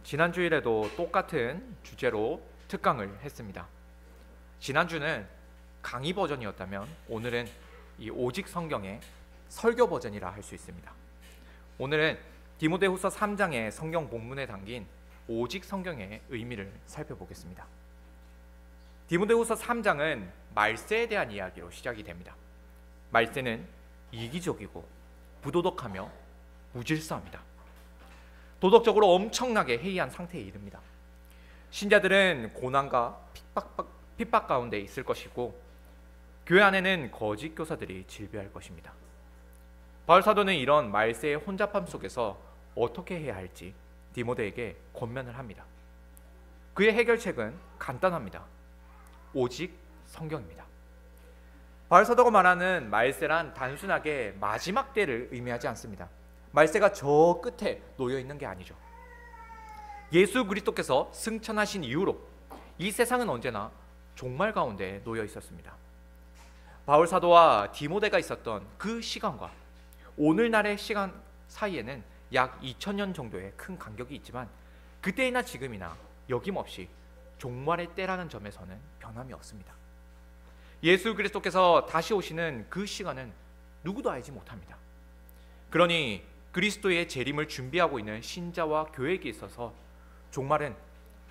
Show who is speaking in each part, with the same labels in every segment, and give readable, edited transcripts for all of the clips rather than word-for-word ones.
Speaker 1: 지난 주일에도 똑같은 주제로 특강을 했습니다. 지난주는 강의 버전이었다면 오늘은 이 오직 성경의 설교 버전이라 할 수 있습니다. 오늘은 디모데후서 3장의 성경 본문에 담긴 오직 성경의 의미를 살펴보겠습니다. 디모데후서 3장은 말세에 대한 이야기로 시작이 됩니다. 말세는 이기적이고 부도덕하며 무질서합니다. 도덕적으로 엄청나게 해이한 상태에 이릅니다. 신자들은 고난과 핍박 가운데 있을 것이고 교회 안에는 거짓 교사들이 질비할 것입니다. 바울 사도는 이런 말세의 혼잡함 속에서 어떻게 해야 할지 디모데에게 권면을 합니다. 그의 해결책은 간단합니다. 오직 성경입니다. 바울 사도가 말하는 말세란 단순하게 마지막 때를 의미하지 않습니다. 말세가 저 끝에 놓여 있는 게 아니죠. 예수 그리스도께서 승천하신 이후로 이 세상은 언제나 종말 가운데 놓여 있었습니다. 바울 사도와 디모데가 있었던 그 시간과 오늘날의 시간 사이에는 약 2000년 정도의 큰 간격이 있지만 그때이나 지금이나 여김없이 종말의 때라는 점에서는 변함이 없습니다. 예수 그리스도께서 다시 오시는 그 시간은 누구도 알지 못합니다. 그러니 그리스도의 재림을 준비하고 있는 신자와 교회에게 있어서 종말은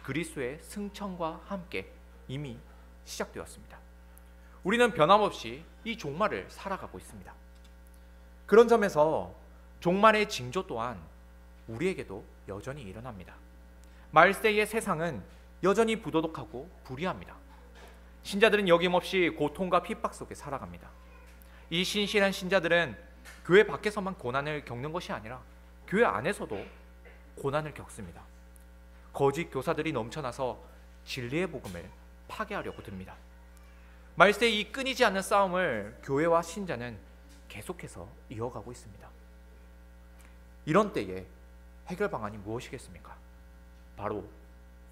Speaker 1: 그리스도의 승천과 함께 이미 시작되었습니다. 우리는 변함없이 이 종말을 살아가고 있습니다. 그런 점에서 종말의 징조 또한 우리에게도 여전히 일어납니다. 말세의 세상은 여전히 부도덕하고 불의합니다. 신자들은 여김없이 고통과 핍박 속에 살아갑니다. 이 신실한 신자들은 교회 밖에서만 고난을 겪는 것이 아니라 교회 안에서도 고난을 겪습니다. 거짓 교사들이 넘쳐나서 진리의 복음을 파괴하려고 듭니다. 말세의 이 끊이지 않는 싸움을 교회와 신자는 계속해서 이어가고 있습니다. 이런 때에 해결 방안이 무엇이겠습니까? 바로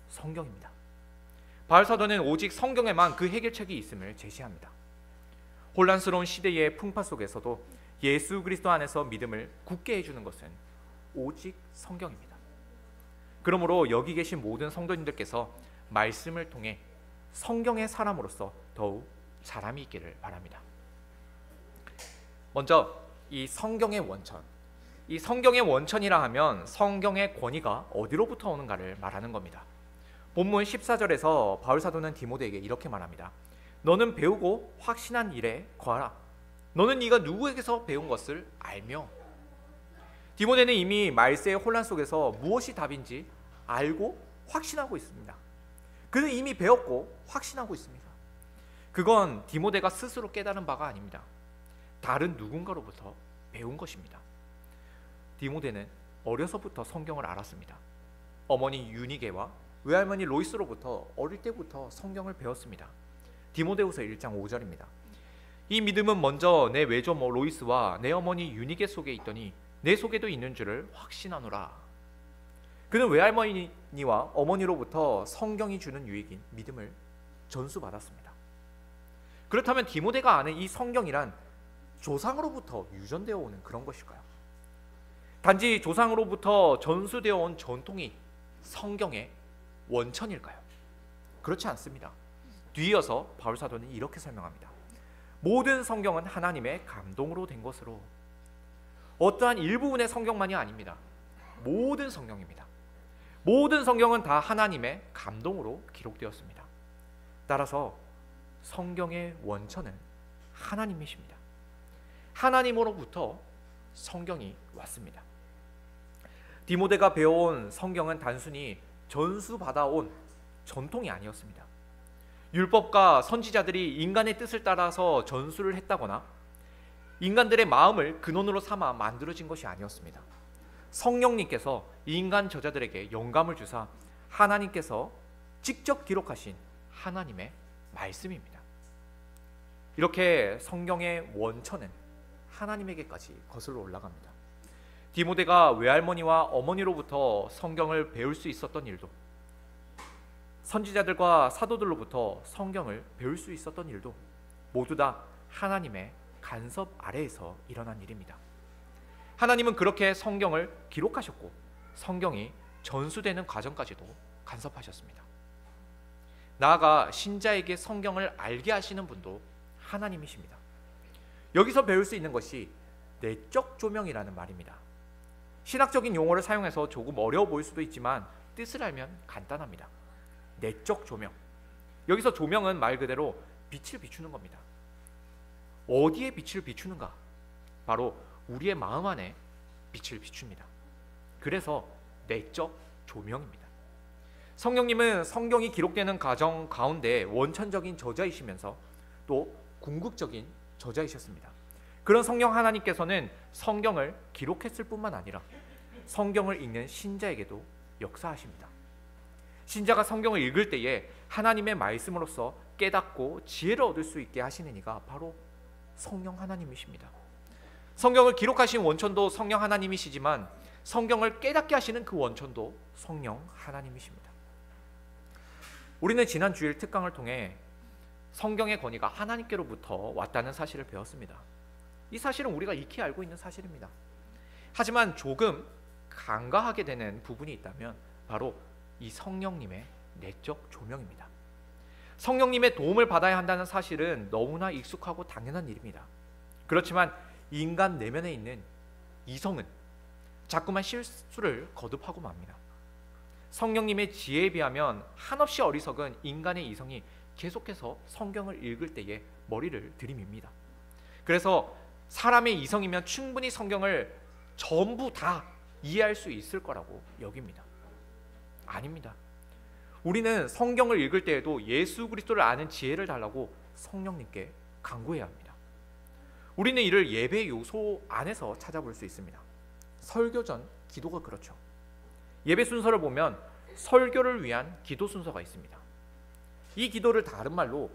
Speaker 1: 성경입니다. 바울 사도는 오직 성경에만 그 해결책이 있음을 제시합니다. 혼란스러운 시대의 풍파 속에서도 예수 그리스도 안에서 믿음을 굳게 해주는 것은 오직 성경입니다. 그러므로 여기 계신 모든 성도님들께서 말씀을 통해 성경의 사람으로서 더욱 자람이 있기를 바랍니다. 먼저 이 성경의 원천, 이 성경의 원천이라 하면 성경의 권위가 어디로부터 오는가를 말하는 겁니다. 본문 14절에서 바울 사도는 디모데에게 이렇게 말합니다. 너는 배우고 확신한 일에 거하라. 너는 네가 누구에게서 배운 것을 알며. 디모데는 이미 말세의 혼란 속에서 무엇이 답인지 알고 확신하고 있습니다. 그는 이미 배웠고 확신하고 있습니다. 그건 디모데가 스스로 깨달은 바가 아닙니다. 다른 누군가로부터 배운 것입니다. 디모데는 어려서부터 성경을 알았습니다. 어머니 유니게와 외할머니 로이스로부터 어릴 때부터 성경을 배웠습니다. 디모데후서 1장 5절입니다. 이 믿음은 먼저 내 외조 로이스와 내 어머니 유니게 속에 있더니 내 속에도 있는 줄을 확신하노라. 그는 외할머니와 어머니로부터 성경이 주는 유익인 믿음을 전수받았습니다. 그렇다면 디모데가 아는 이 성경이란 조상으로부터 유전되어 오는 그런 것일까요? 단지 조상으로부터 전수되어 온 전통이 성경의 원천일까요? 그렇지 않습니다. 뒤이어서 바울 사도는 이렇게 설명합니다. 모든 성경은 하나님의 감동으로 된 것으로. 어떠한 일부분의 성경만이 아닙니다. 모든 성경입니다. 모든 성경은 다 하나님의 감동으로 기록되었습니다. 따라서 성경의 원천은 하나님이십니다. 하나님으로부터 성경이 왔습니다. 디모데가 배워온 성경은 단순히 전수받아온 전통이 아니었습니다. 율법과 선지자들이 인간의 뜻을 따라서 전수를 했다거나 인간들의 마음을 근원으로 삼아 만들어진 것이 아니었습니다. 성령님께서 인간 저자들에게 영감을 주사 하나님께서 직접 기록하신 하나님의 말씀입니다. 이렇게 성경의 원천은 하나님에게까지 거슬러 올라갑니다. 디모데가 외할머니와 어머니로부터 성경을 배울 수 있었던 일도, 선지자들과 사도들로부터 성경을 배울 수 있었던 일도 모두 다 하나님의 간섭 아래에서 일어난 일입니다. 하나님은 그렇게 성경을 기록하셨고 성경이 전수되는 과정까지도 간섭하셨습니다. 나아가 신자에게 성경을 알게 하시는 분도 하나님이십니다. 여기서 배울 수 있는 것이 내적 조명이라는 말입니다. 신학적인 용어를 사용해서 조금 어려워 보일 수도 있지만 뜻을 알면 간단합니다. 내적 조명. 여기서 조명은 말 그대로 빛을 비추는 겁니다. 어디에 빛을 비추는가? 바로 우리의 마음 안에 빛을 비춥니다. 그래서 내적 조명입니다. 성령님은 성경이 기록되는 과정 가운데 원천적인 저자이시면서 또 궁극적인 저자이셨습니다. 그런 성령 하나님께서는 성경을 기록했을 뿐만 아니라 성경을 읽는 신자에게도 역사하십니다. 신자가 성경을 읽을 때에 하나님의 말씀으로서 깨닫고 지혜를 얻을 수 있게 하시는 이가 바로 성령 하나님이십니다. 성경을 기록하신 원천도 성령 하나님이시지만 성경을 깨닫게 하시는 그 원천도 성령 하나님이십니다. 우리는 지난 주일 특강을 통해 성경의 권위가 하나님께로부터 왔다는 사실을 배웠습니다. 이 사실은 우리가 익히 알고 있는 사실입니다. 하지만 조금 간과하게 되는 부분이 있다면 바로 이 성령님의 내적 조명입니다. 성령님의 도움을 받아야 한다는 사실은 너무나 익숙하고 당연한 일입니다. 그렇지만 인간 내면에 있는 이성은 자꾸만 실수를 거듭하고 맙니다. 성령님의 지혜에 비하면 한없이 어리석은 인간의 이성이 계속해서 성경을 읽을 때에 머리를 들이밉니다. 그래서 사람의 이성이면 충분히 성경을 전부 다 이해할 수 있을 거라고 여깁니다. 아닙니다. 우리는 성경을 읽을 때에도 예수 그리스도를 아는 지혜를 달라고 성령님께 간구해야 합니다. 우리는 이를 예배의 요소 안에서 찾아볼 수 있습니다. 설교 전 기도가 그렇죠. 예배 순서를 보면 설교를 위한 기도 순서가 있습니다. 이 기도를 다른 말로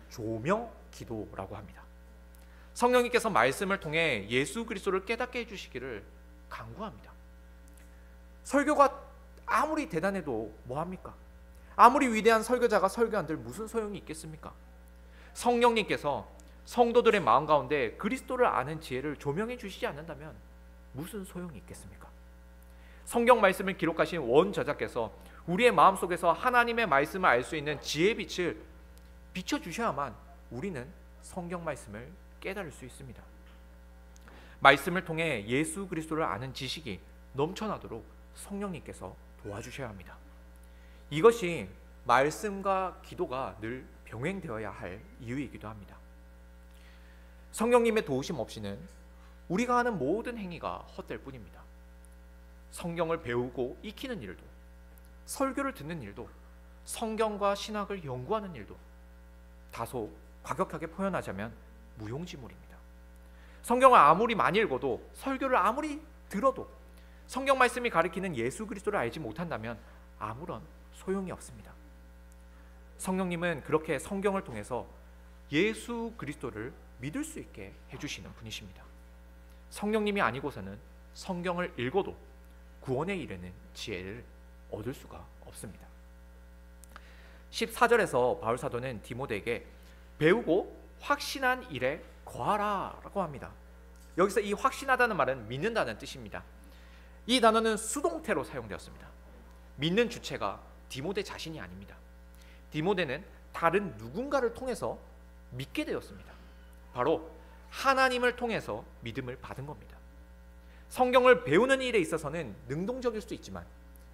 Speaker 1: 조명 기도라고 합니다. 성령님께서 말씀을 통해 예수 그리스도를 깨닫게 해주시기를 간구합니다. 설교가 아무리 대단해도 뭐합니까? 아무리 위대한 설교자가 설교한들 무슨 소용이 있겠습니까? 성령님께서 성도들의 마음 가운데 그리스도를 아는 지혜를 조명해 주시지 않는다면 무슨 소용이 있겠습니까? 성경 말씀을 기록하신 원저자께서 우리의 마음속에서 하나님의 말씀을 알 수 있는 지혜의 빛을 비춰주셔야만 우리는 성경 말씀을 깨달을 수 있습니다. 말씀을 통해 예수 그리스도를 아는 지식이 넘쳐나도록 성령님께서 도와주셔야 합니다. 이것이 말씀과 기도가 늘 병행되어야 할 이유이기도 합니다. 성령님의 도우심 없이는 우리가 하는 모든 행위가 헛될 뿐입니다. 성경을 배우고 익히는 일도, 설교를 듣는 일도, 성경과 신학을 연구하는 일도 다소 과격하게 표현하자면 무용지물입니다. 성경을 아무리 많이 읽어도, 설교를 아무리 들어도 성경 말씀이 가리키는 예수 그리스도를 알지 못한다면 아무런 소용이 없습니다. 성령님은 그렇게 성경을 통해서 예수 그리스도를 믿을 수 있게 해주시는 분이십니다. 성령님이 아니고서는 성경을 읽어도 구원에 이르는 지혜를 얻을 수가 없습니다. 14절에서 바울 사도는 디모데에게 배우고 확신한 일에 거하라 라고 합니다. 여기서 이 확신하다는 말은 믿는다는 뜻입니다. 이 단어는 수동태로 사용되었습니다. 믿는 주체가 디모데 자신이 아닙니다. 디모데는 다른 누군가를 통해서 믿게 되었습니다. 바로 하나님을 통해서 믿음을 받은 겁니다. 성경을 배우는 일에 있어서는 능동적일 수 있지만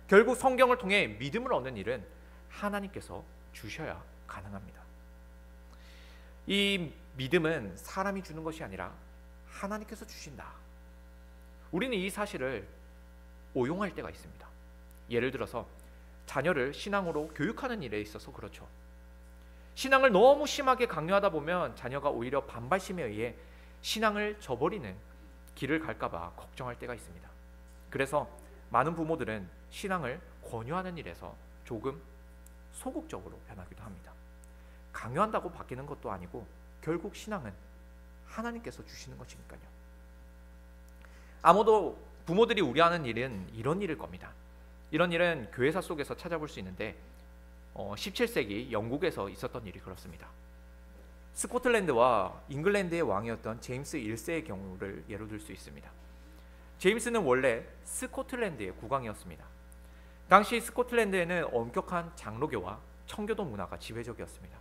Speaker 1: 결국 성경을 통해 믿음을 얻는 일은 하나님께서 주셔야 가능합니다. 이 믿음은 사람이 주는 것이 아니라 하나님께서 주신다. 우리는 이 사실을 오용할 때가 있습니다. 예를 들어서 자녀를 신앙으로 교육하는 일에 있어서 그렇죠. 신앙을 너무 심하게 강요하다 보면 자녀가 오히려 반발심에 의해 신앙을 저버리는 길을 갈까봐 걱정할 때가 있습니다. 그래서 많은 부모들은 신앙을 권유하는 일에서 조금 소극적으로 변하기도 합니다. 강요한다고 바뀌는 것도 아니고 결국 신앙은 하나님께서 주시는 것이니까요. 아무도 부모들이 우려하는 일은 이런 일일 겁니다. 이런 일은 교회사 속에서 찾아볼 수 있는데 17세기 영국에서 있었던 일이 그렇습니다. 스코틀랜드와 잉글랜드의 왕이었던 제임스 1세의 경우를 예로 들 수 있습니다. 제임스는 원래 스코틀랜드의 국왕이었습니다. 당시 스코틀랜드에는 엄격한 장로교와 청교도 문화가 지배적이었습니다.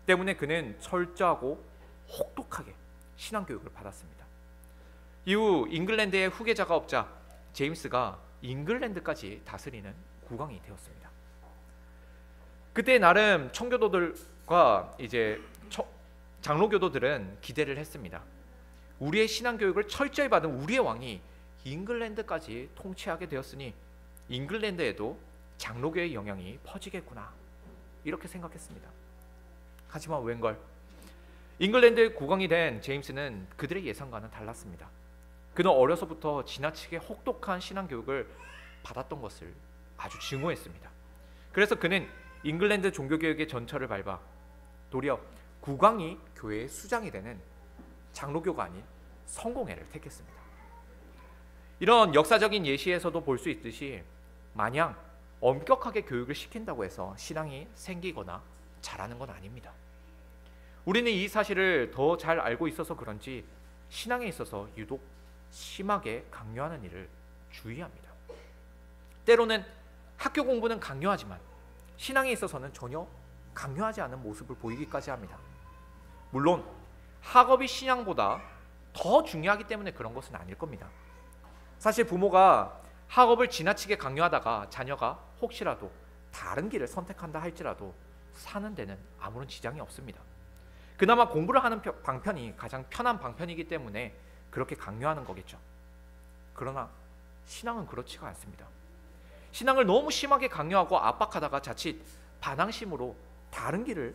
Speaker 1: 때문에 그는 철저하고 혹독하게 신앙교육을 받았습니다. 이후 잉글랜드의 후계자가 없자 제임스가 잉글랜드까지 다스리는 국왕이 되었습니다. 그때 나름 청교도들과 이제 장로교도들은 기대를 했습니다. 우리의 신앙교육을 철저히 받은 우리의 왕이 잉글랜드까지 통치하게 되었으니 잉글랜드에도 장로교의 영향이 퍼지겠구나, 이렇게 생각했습니다. 하지만 웬걸, 잉글랜드의 국왕이 된 제임스는 그들의 예상과는 달랐습니다. 그는 어려서부터 지나치게 혹독한 신앙교육을 받았던 것을 아주 증오했습니다. 그래서 그는 잉글랜드 종교개혁의 전철을 밟아 도리어 국왕이 교회의 수장이 되는 장로교가 아닌 성공회를 택했습니다. 이런 역사적인 예시에서도 볼 수 있듯이 마냥 엄격하게 교육을 시킨다고 해서 신앙이 생기거나 자라는 건 아닙니다. 우리는 이 사실을 더 잘 알고 있어서 그런지 신앙에 있어서 유독 심하게 강요하는 일을 주의합니다. 때로는 학교 공부는 강요하지만 신앙에 있어서는 전혀 강요하지 않은 모습을 보이기까지 합니다. 물론 학업이 신앙보다 더 중요하기 때문에 그런 것은 아닐 겁니다. 사실 부모가 학업을 지나치게 강요하다가 자녀가 혹시라도 다른 길을 선택한다 할지라도 사는 데는 아무런 지장이 없습니다. 그나마 공부를 하는 방편이 가장 편한 방편이기 때문에 그렇게 강요하는 거겠죠. 그러나 신앙은 그렇지가 않습니다. 신앙을 너무 심하게 강요하고 압박하다가 자칫 반항심으로 다른 길을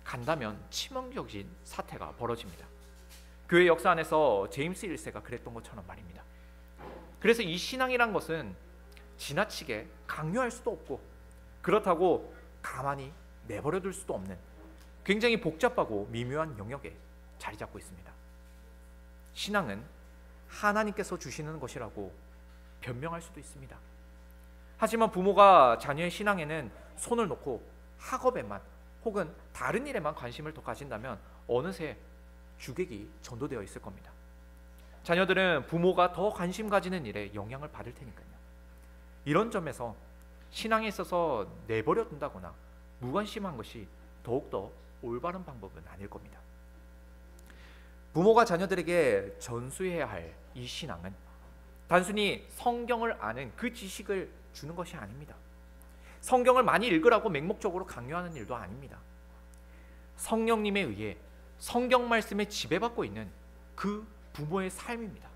Speaker 1: 간다면 치명적인 사태가 벌어집니다. 교회 역사 안에서 제임스 1세가 그랬던 것처럼 말입니다. 그래서 이 신앙이란 것은 지나치게 강요할 수도 없고 그렇다고 가만히 내버려둘 수도 없는 굉장히 복잡하고 미묘한 영역에 자리 잡고 있습니다. 신앙은 하나님께서 주시는 것이라고 변명할 수도 있습니다. 하지만 부모가 자녀의 신앙에는 손을 놓고 학업에만 혹은 다른 일에만 관심을 더 가진다면 어느새 주객이 전도되어 있을 겁니다. 자녀들은 부모가 더 관심 가지는 일에 영향을 받을 테니까요. 이런 점에서 신앙에 있어서 내버려 둔다거나 무관심한 것이 더욱더 올바른 방법은 아닐 겁니다. 부모가 자녀들에게 전수해야 할 이 신앙은 단순히 성경을 아는 그 지식을 주는 것이 아닙니다. 성경을 많이 읽으라고 맹목적으로 강요하는 일도 아닙니다. 성령님에 의해 성경 말씀에 지배받고 있는 그 부모의 삶입니다.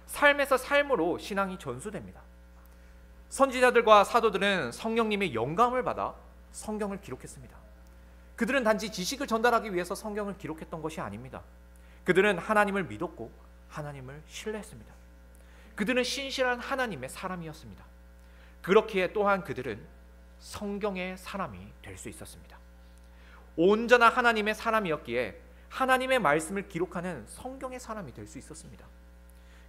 Speaker 1: 삶에서 삶으로 신앙이 전수됩니다. 선지자들과 사도들은 성령님의 영감을 받아 성경을 기록했습니다. 그들은 단지 지식을 전달하기 위해서 성경을 기록했던 것이 아닙니다. 그들은 하나님을 믿었고 하나님을 신뢰했습니다. 그들은 신실한 하나님의 사람이었습니다. 그렇기에 또한 그들은 성경의 사람이 될 수 있었습니다. 온전한 하나님의 사람이었기에 하나님의 말씀을 기록하는 성경의 사람이 될 수 있었습니다.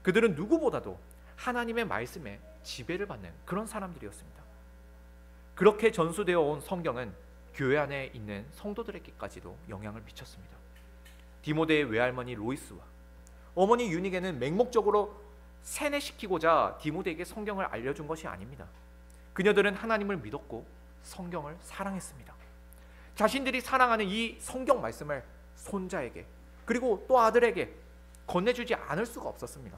Speaker 1: 그들은 누구보다도 하나님의 말씀에 지배를 받는 그런 사람들이었습니다. 그렇게 전수되어 온 성경은 교회 안에 있는 성도들에게까지도 영향을 미쳤습니다. 디모데의 외할머니 로이스와 어머니 유닉에는 맹목적으로 세뇌시키고자 디모데에게 성경을 알려준 것이 아닙니다. 그녀들은 하나님을 믿었고 성경을 사랑했습니다. 자신들이 사랑하는 이 성경 말씀을 손자에게 그리고 또 아들에게 건네주지 않을 수가 없었습니다.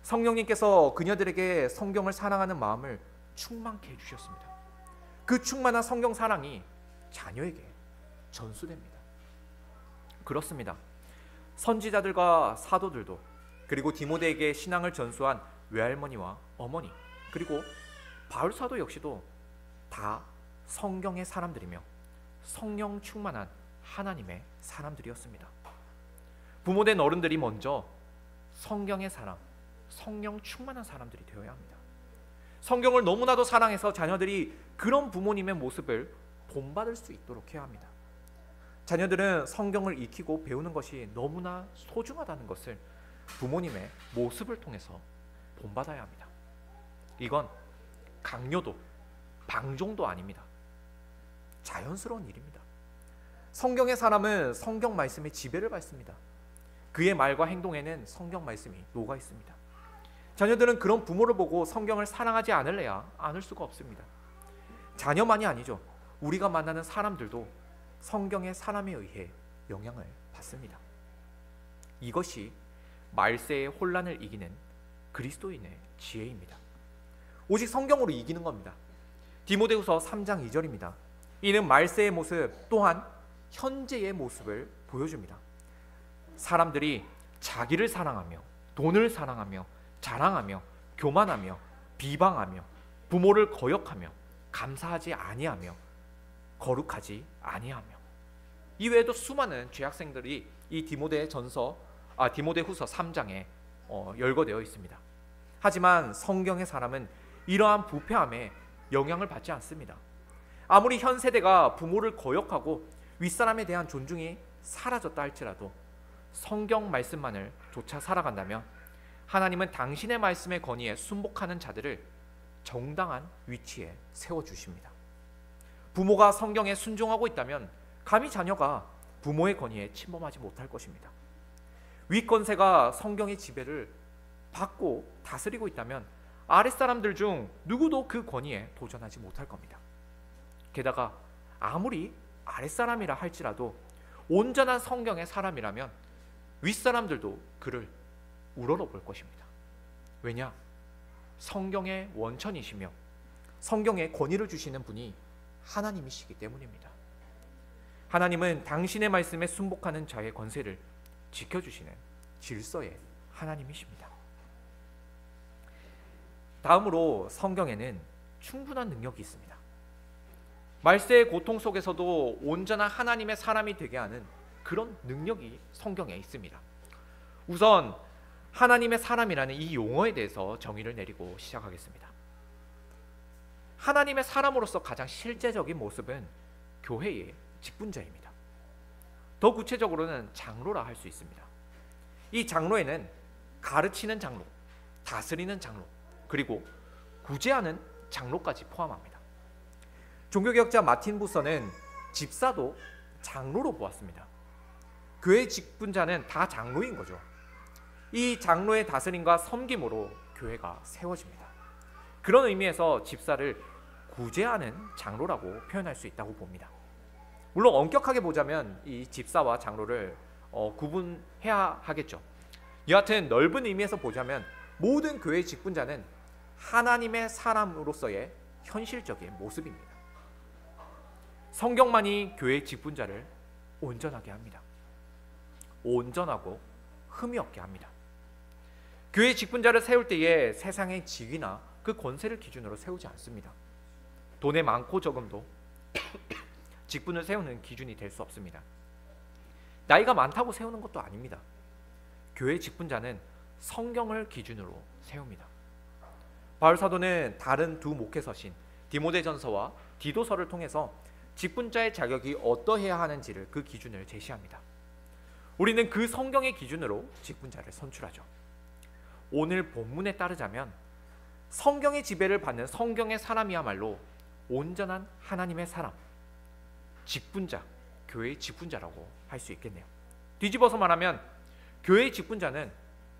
Speaker 1: 성령님께서 그녀들에게 성경을 사랑하는 마음을 충만케 해주셨습니다. 그 충만한 성경 사랑이 자녀에게 전수됩니다. 그렇습니다. 선지자들과 사도들도 그리고 디모데에게 신앙을 전수한 외할머니와 어머니 그리고 바울 사도 역시도 다 성경의 사람들이며 성령 충만한 하나님의 사람들이었습니다. 부모된 어른들이 먼저 성경의 사람, 성령 충만한 사람들이 되어야 합니다. 성경을 너무나도 사랑해서 자녀들이 그런 부모님의 모습을 본받을 수 있도록 해야 합니다. 자녀들은 성경을 익히고 배우는 것이 너무나 소중하다는 것을 부모님의 모습을 통해서 본받아야 합니다. 이건 강요도 방종도 아닙니다. 자연스러운 일입니다. 성경의 사람은 성경 말씀의 지배를 받습니다. 그의 말과 행동에는 성경 말씀이 녹아 있습니다. 자녀들은 그런 부모를 보고 성경을 사랑하지 않을래야 않을 수가 없습니다. 자녀만이 아니죠. 우리가 만나는 사람들도 성경의 사람에 의해 영향을 받습니다. 이것이 말세의 혼란을 이기는 그리스도인의 지혜입니다. 오직 성경으로 이기는 겁니다. 디모데후서 3장 2절입니다. 이는 말세의 모습 또한 현재의 모습을 보여줍니다. 사람들이 자기를 사랑하며 돈을 사랑하며 자랑하며 교만하며 비방하며 부모를 거역하며 감사하지 아니하며 거룩하지 아니하며, 이 외에도 수많은 죄학생들이 이 디모데후서 3장에 열거되어 있습니다. 하지만 성경의 사람은 이러한 부패함에 영향을 받지 않습니다. 아무리 현 세대가 부모를 거역하고 윗사람에 대한 존중이 사라졌다 할지라도 성경 말씀만을 좇아 살아간다면 하나님은 당신의 말씀의 권위에 순복하는 자들을 정당한 위치에 세워주십니다. 부모가 성경에 순종하고 있다면 감히 자녀가 부모의 권위에 침범하지 못할 것입니다. 윗권세가 성경의 지배를 받고 다스리고 있다면 아랫사람들 중 누구도 그 권위에 도전하지 못할 겁니다. 게다가 아무리 아랫사람이라 할지라도 온전한 성경의 사람이라면 윗사람들도 그를 우러러볼 것입니다. 왜냐? 성경의 원천이시며 성경에 권위를 주시는 분이 하나님이시기 때문입니다. 하나님은 당신의 말씀에 순복하는 자의 권세를 지켜주시는 질서의 하나님이십니다. 다음으로 성경에는 충분한 능력이 있습니다. 말세의 고통 속에서도 온전한 하나님의 사람이 되게 하는 그런 능력이 성경에 있습니다. 우선 하나님의 사람이라는 이 용어에 대해서 정의를 내리고 시작하겠습니다. 하나님의 사람으로서 가장 실제적인 모습은 교회의 직분자입니다. 더 구체적으로는 장로라 할 수 있습니다. 이 장로에는 가르치는 장로, 다스리는 장로, 그리고 구제하는 장로까지 포함합니다. 종교개혁자 마틴 부서는 집사도 장로로 보았습니다. 교회 직분자는 다 장로인 거죠. 이 장로의 다스림과 섬김으로 교회가 세워집니다. 그런 의미에서 집사를 구제하는 장로라고 표현할 수 있다고 봅니다. 물론 엄격하게 보자면 이 집사와 장로를 구분해야 하겠죠. 여하튼 넓은 의미에서 보자면 모든 교회 직분자는 하나님의 사람으로서의 현실적인 모습입니다. 성경만이 교회 직분자를 온전하게 합니다. 온전하고 흠이 없게 합니다. 교회 직분자를 세울 때에 세상의 직위나 그 권세를 기준으로 세우지 않습니다. 돈의 많고 적음도 직분을 세우는 기준이 될 수 없습니다. 나이가 많다고 세우는 것도 아닙니다. 교회 직분자는 성경을 기준으로 세웁니다. 바울 사도는 다른 두 목회서신 디모데전서와 디도서를 통해서 직분자의 자격이 어떠해야 하는지를 그 기준을 제시합니다. 우리는 그 성경의 기준으로 직분자를 선출하죠. 오늘 본문에 따르자면 성경의 지배를 받는 성경의 사람이야말로 온전한 하나님의 사람, 직분자, 교회의 직분자라고 할 수 있겠네요. 뒤집어서 말하면 교회의 직분자는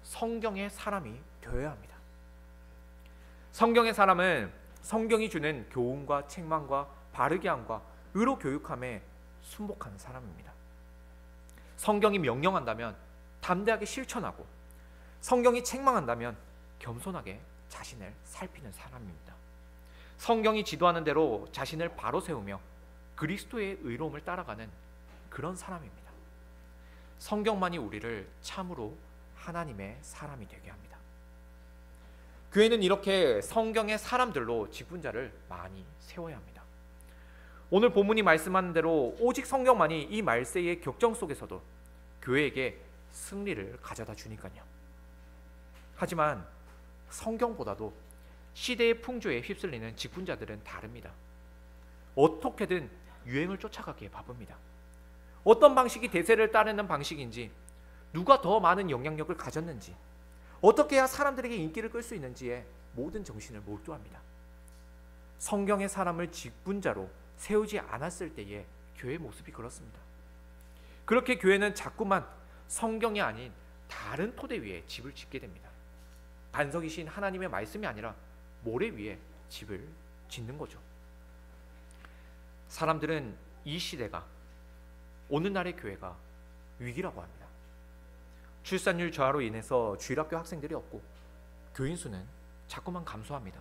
Speaker 1: 성경의 사람이 되어야 합니다. 성경의 사람은 성경이 주는 교훈과 책망과 바르게 함과 의로 교육함에 순복하는 사람입니다. 성경이 명령한다면 담대하게 실천하고 성경이 책망한다면 겸손하게 자신을 살피는 사람입니다. 성경이 지도하는 대로 자신을 바로 세우며 그리스도의 의로움을 따라가는 그런 사람입니다. 성경만이 우리를 참으로 하나님의 사람이 되게 합니다. 교회는 이렇게 성경의 사람들로 직분자를 많이 세워야 합니다. 오늘 본문이 말씀하는 대로 오직 성경만이 이 말세의 격정 속에서도 교회에게 승리를 가져다 주니까요. 하지만 성경보다도 시대의 풍조에 휩쓸리는 직분자들은 다릅니다. 어떻게든 유행을 쫓아가기에 바쁩니다. 어떤 방식이 대세를 따르는 방식인지, 누가 더 많은 영향력을 가졌는지, 어떻게 해야 사람들에게 인기를 끌 수 있는지에 모든 정신을 몰두합니다. 성경의 사람을 직분자로 세우지 않았을 때의 교회의 모습이 그렇습니다. 그렇게 교회는 자꾸만 성경이 아닌 다른 토대 위에 집을 짓게 됩니다. 반석이신 하나님의 말씀이 아니라 모래 위에 집을 짓는 거죠. 사람들은 이 시대가, 오늘날의 교회가 위기라고 합니다. 출산율 저하로 인해서 주일학교 학생들이 없고 교인 수는 자꾸만 감소합니다.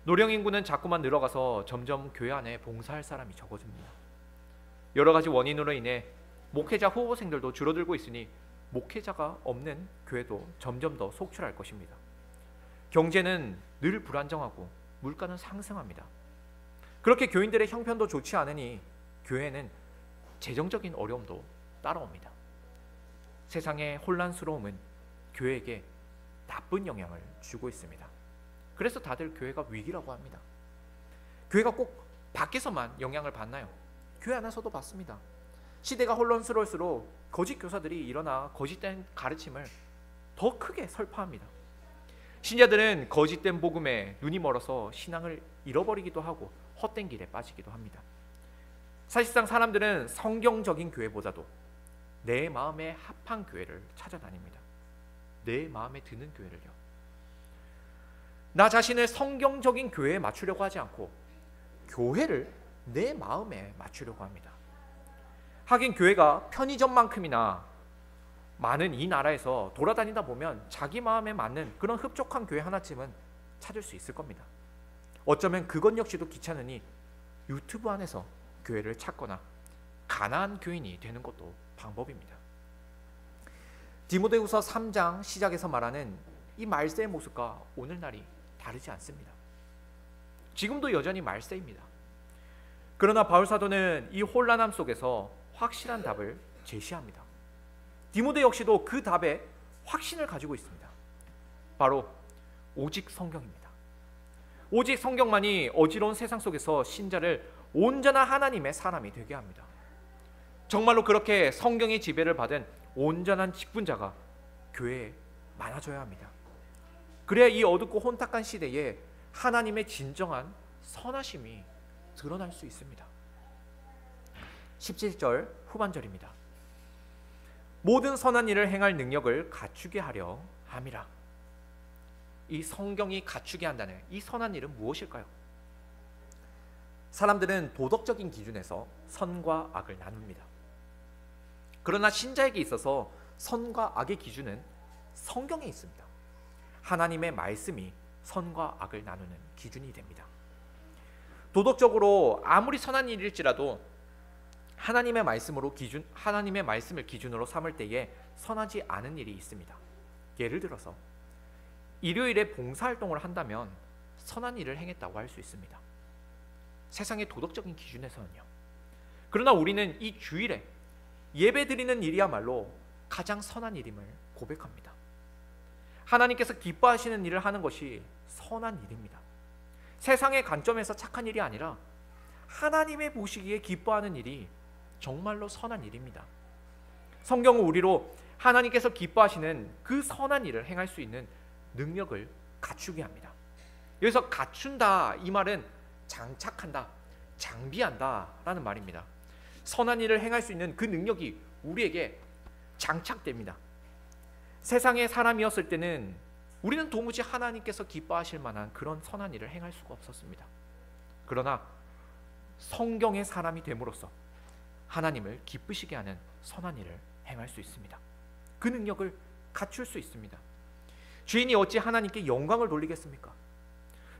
Speaker 1: 노령 인구는 자꾸만 늘어가서 점점 교회 안에 봉사할 사람이 적어집니다. 여러 가지 원인으로 인해 목회자 후보생들도 줄어들고 있으니 목회자가 없는 교회도 점점 더 속출할 것입니다. 경제는 늘 불안정하고 물가는 상승합니다. 그렇게 교인들의 형편도 좋지 않으니 교회는 재정적인 어려움도 따라옵니다. 세상의 혼란스러움은 교회에게 나쁜 영향을 주고 있습니다. 그래서 다들 교회가 위기라고 합니다. 교회가 꼭 밖에서만 영향을 받나요? 교회 안에서도 받습니다. 시대가 혼란스러울수록 거짓 교사들이 일어나 거짓된 가르침을 더 크게 설파합니다. 신자들은 거짓된 복음에 눈이 멀어서 신앙을 잃어버리기도 하고 헛된 길에 빠지기도 합니다. 사실상 사람들은 성경적인 교회보다도 내 마음에 합한 교회를 찾아다닙니다. 내 마음에 드는 교회를요. 나 자신을 성경적인 교회에 맞추려고 하지 않고 교회를 내 마음에 맞추려고 합니다. 하긴 교회가 편의점만큼이나 많은 이 나라에서 돌아다니다 보면 자기 마음에 맞는 그런 흡족한 교회 하나쯤은 찾을 수 있을 겁니다. 어쩌면 그것 역시도 귀찮으니 유튜브 안에서 교회를 찾거나 가난한 교인이 되는 것도 방법입니다. 디모데후서 3장 시작에서 말하는 이 말세의 모습과 오늘날이 다르지 않습니다. 지금도 여전히 말세입니다. 그러나 바울 사도는 이 혼란함 속에서 확실한 답을 제시합니다. 디모데 역시도 그 답에 확신을 가지고 있습니다. 바로 오직 성경입니다. 오직 성경만이 어지러운 세상 속에서 신자를 온전한 하나님의 사람이 되게 합니다. 정말로 그렇게 성경의 지배를 받은 온전한 직분자가 교회에 많아져야 합니다. 그래야 이 어둡고 혼탁한 시대에 하나님의 진정한 선하심이 드러날 수 있습니다. 17절 후반절입니다. 모든 선한 일을 행할 능력을 갖추게 하려 함이라. 이 성경이 갖추게 한다는 이 선한 일은 무엇일까요? 사람들은 도덕적인 기준에서 선과 악을 나눕니다. 그러나 신자에게 있어서 선과 악의 기준은 성경에 있습니다. 하나님의 말씀이 선과 악을 나누는 기준이 됩니다. 도덕적으로 아무리 선한 일일지라도 하나님의 말씀을 기준으로 삼을 때에 선하지 않은 일이 있습니다. 예를 들어서 일요일에 봉사활동을 한다면 선한 일을 행했다고 할 수 있습니다. 세상의 도덕적인 기준에서는요. 그러나 우리는 이 주일에 예배드리는 일이야말로 가장 선한 일임을 고백합니다. 하나님께서 기뻐하시는 일을 하는 것이 선한 일입니다. 세상의 관점에서 착한 일이 아니라 하나님의 보시기에 기뻐하는 일이 정말로 선한 일입니다. 성경은 우리로 하나님께서 기뻐하시는 그 선한 일을 행할 수 있는 능력을 갖추게 합니다. 여기서 갖춘다 이 말은 장착한다, 장비한다 라는 말입니다. 선한 일을 행할 수 있는 그 능력이 우리에게 장착됩니다. 세상의 사람이었을 때는 우리는 도무지 하나님께서 기뻐하실 만한 그런 선한 일을 행할 수가 없었습니다. 그러나 성경의 사람이 됨으로써 하나님을 기쁘시게 하는 선한 일을 행할 수 있습니다. 그 능력을 갖출 수 있습니다. 죄인이 어찌 하나님께 영광을 돌리겠습니까?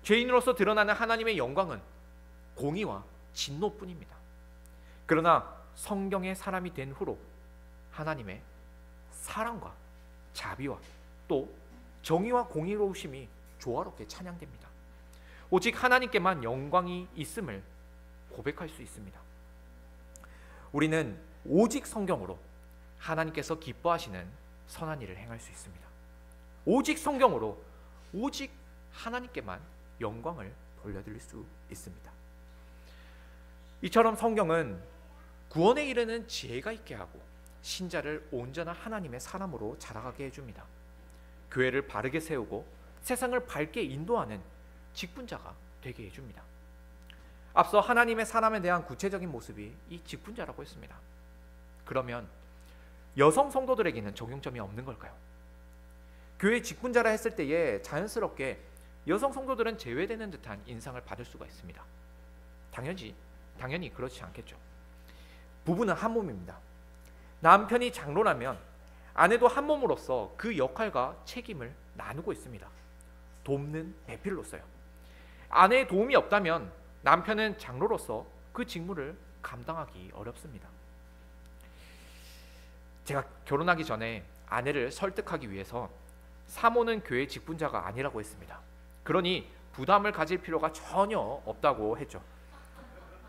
Speaker 1: 죄인으로서 드러나는 하나님의 영광은 공의와 진노뿐입니다. 그러나 성경의 사람이 된 후로 하나님의 사랑과 자비와 또 정의와 공의로우심이 조화롭게 찬양됩니다. 오직 하나님께만 영광이 있음을 고백할 수 있습니다. 우리는 오직 성경으로 하나님께서 기뻐하시는 선한 일을 행할 수 있습니다. 오직 성경으로 오직 하나님께만 영광을 돌려드릴 수 있습니다. 이처럼 성경은 구원에 이르는 지혜가 있게 하고 신자를 온전한 하나님의 사람으로 자라가게 해줍니다. 교회를 바르게 세우고 세상을 밝게 인도하는 직분자가 되게 해줍니다. 앞서 하나님의 사람에 대한 구체적인 모습이 이 직분자라고 했습니다. 그러면 여성 성도들에게는 적용점이 없는 걸까요? 교회 직분자라 했을 때에 자연스럽게 여성 성도들은 제외되는 듯한 인상을 받을 수가 있습니다. 당연히 그렇지 않겠죠. 부부는 한 몸입니다. 남편이 장로라면 아내도 한 몸으로서 그 역할과 책임을 나누고 있습니다. 돕는 배필로서요. 아내의 도움이 없다면 남편은 장로로서 그 직무를 감당하기 어렵습니다. 제가 결혼하기 전에 아내를 설득하기 위해서 사모는 교회 직분자가 아니라고 했습니다. 그러니 부담을 가질 필요가 전혀 없다고 했죠.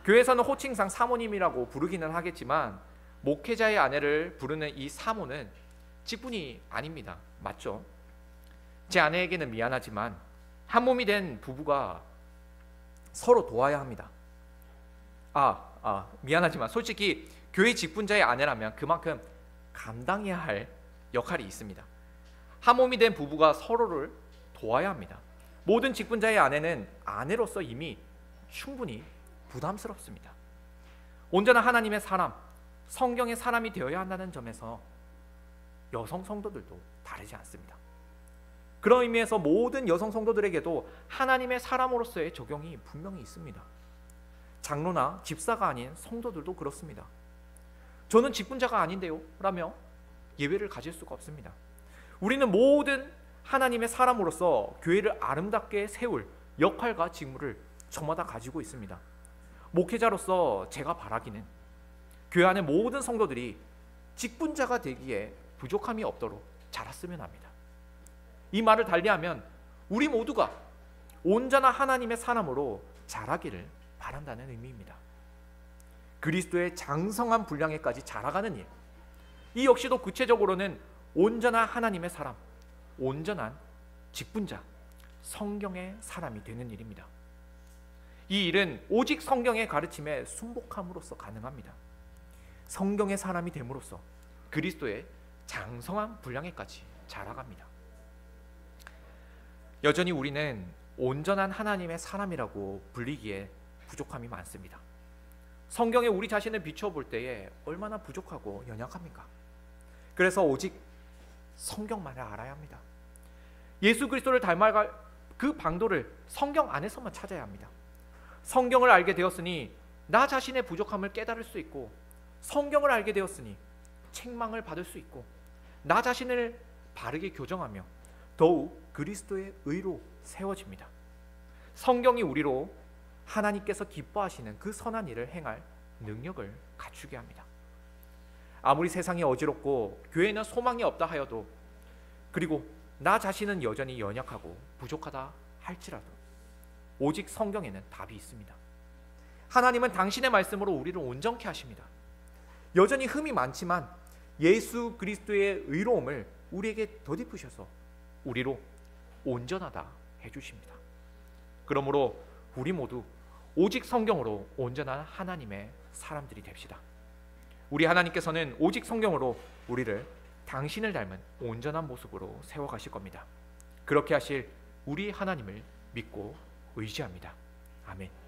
Speaker 1: 교회에서는 호칭상 사모님이라고 부르기는 하겠지만 목회자의 아내를 부르는 이 사모는 직분이 아닙니다. 맞죠? 제 아내에게는 미안하지만 한 몸이 된 부부가 서로 도와야 합니다. 미안하지만 솔직히 교회 직분자의 아내라면 그만큼 감당해야 할 역할이 있습니다. 한 몸이 된 부부가 서로를 도와야 합니다. 모든 직분자의 아내는 아내로서 이미 충분히 부담스럽습니다. 온전한 하나님의 사람, 성경의 사람이 되어야 한다는 점에서 여성 성도들도 다르지 않습니다. 그런 의미에서 모든 여성 성도들에게도 하나님의 사람으로서의 적용이 분명히 있습니다. 장로나 집사가 아닌 성도들도 그렇습니다. 저는 직분자가 아닌데요 라며 예외를 가질 수가 없습니다. 우리는 모든 하나님의 사람으로서 교회를 아름답게 세울 역할과 직무를 저마다 가지고 있습니다. 목회자로서 제가 바라기는 교회 안의 모든 성도들이 직분자가 되기에 부족함이 없도록 자랐으면 합니다. 이 말을 달리하면 우리 모두가 온전한 하나님의 사람으로 자라기를 바란다는 의미입니다. 그리스도의 장성한 분량에까지 자라가는 일, 이 역시도 구체적으로는 온전한 하나님의 사람, 온전한 직분자, 성경의 사람이 되는 일입니다. 이 일은 오직 성경의 가르침에 순복함으로써 가능합니다. 성경의 사람이 됨으로써 그리스도의 장성한 분량에까지 자라갑니다. 여전히 우리는 온전한 하나님의 사람이라고 불리기에 부족함이 많습니다. 성경에 우리 자신을 비춰볼 때에 얼마나 부족하고 연약합니까? 그래서 오직 성경만을 알아야 합니다. 예수 그리스도를 닮아갈 그 방도를 성경 안에서만 찾아야 합니다. 성경을 알게 되었으니 나 자신의 부족함을 깨달을 수 있고, 성경을 알게 되었으니 책망을 받을 수 있고, 나 자신을 바르게 교정하며 더욱 그리스도의 의로 세워집니다. 성경이 우리로 하나님께서 기뻐하시는 그 선한 일을 행할 능력을 갖추게 합니다. 아무리 세상이 어지럽고 교회에는 소망이 없다 하여도, 그리고 나 자신은 여전히 연약하고 부족하다 할지라도 오직 성경에는 답이 있습니다. 하나님은 당신의 말씀으로 우리를 온전케 하십니다. 여전히 흠이 많지만 예수 그리스도의 의로움을 우리에게 덧입으셔서 우리로 온전하다 해주십니다. 그러므로 우리 모두 오직 성경으로 온전한 하나님의 사람들이 됩시다. 우리 하나님께서는 오직 성경으로 우리를 당신을 닮은 온전한 모습으로 세워가실 겁니다. 그렇게 하실 우리 하나님을 믿고 의지합니다. 아멘.